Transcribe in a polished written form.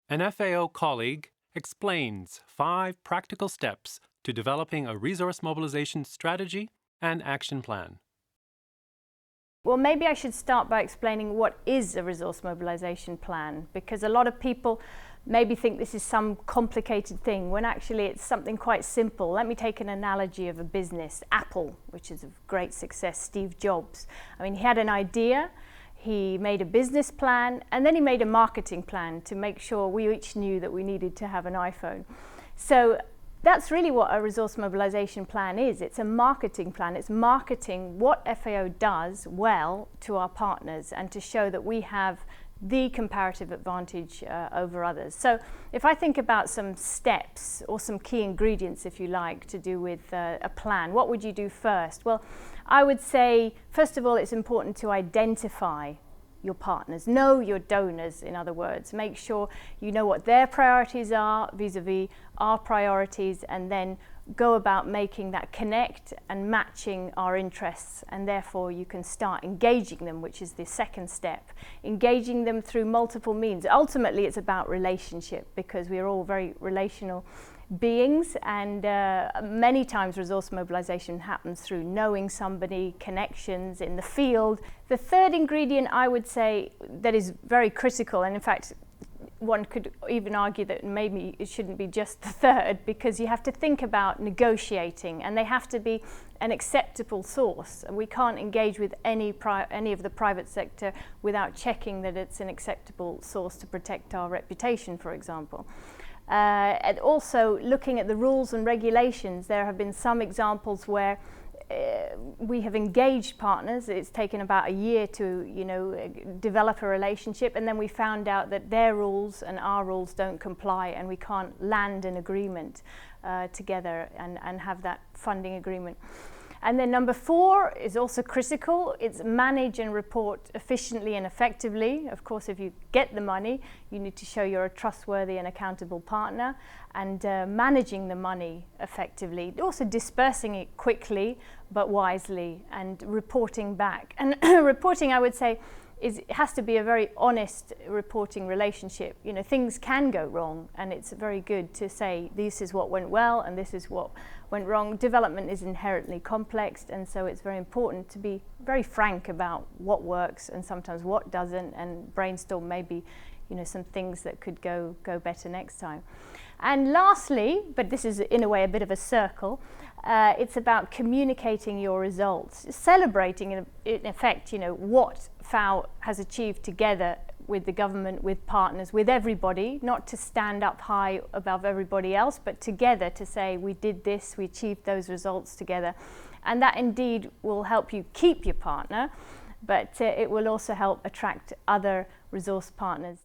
An FAO colleague explains 5 practical steps to developing a resource mobilization strategy and action plan. Well, maybe I should start by explaining what is a resource mobilization plan, because a lot of people maybe think this is some complicated thing when actually it's something quite simple. Let me take an analogy of a business, Apple, which is a great success, Steve Jobs. I mean, he had an idea, he made a business plan, and then he made a marketing plan to make sure we each knew that we needed to have an iPhone. So that's really what a resource mobilization plan is. It's a marketing plan. It's marketing what FAO does well to our partners and to show that we have the comparative advantage over others. So if I think about some steps or some key ingredients, if you like, to do with a plan, what would you do first? Well, I would say, first of all, it's important to identify your partners, know your donors, in other words. Make sure you know what their priorities are vis-a-vis our priorities, and then go about making that connect and matching our interests, and therefore you can start engaging them, which is the second step. Engaging them through multiple means. Ultimately, it's about relationship, because we are all very relational beings, and many times resource mobilization happens through knowing somebody, connections in the field. The third ingredient, I would say, that is very critical, and in fact one could even argue that maybe it shouldn't be just the third, because you have to think about negotiating, and they have to be an acceptable source. We can't engage with any of the private sector without checking that it's an acceptable source to protect our reputation, for example. And also looking at the rules and regulations. There have been some examples where we have engaged partners. It's taken about a year to develop a relationship, and then we found out that their rules and our rules don't comply, and we can't land an agreement together and have that funding agreement. And then number 4 is also critical. It's manage and report efficiently and effectively. Of course, if you get the money, you need to show you're a trustworthy and accountable partner, and managing the money effectively. Also dispersing it quickly but wisely, and reporting back. And reporting, I would say, it has to be a very honest reporting relationship. You know, things can go wrong, and it's very good to say this is what went well and this is what went wrong. Development is inherently complex, and so it's very important to be very frank about what works and sometimes what doesn't, and brainstorm maybe some things that could go better next time. And lastly, but this is in a way a bit of a circle, it's about communicating your results, celebrating in effect what FAO has achieved together with the government, with partners, with everybody, not to stand up high above everybody else, but together to say we did this, we achieved those results together. And that indeed will help you keep your partner, but it will also help attract other resource partners.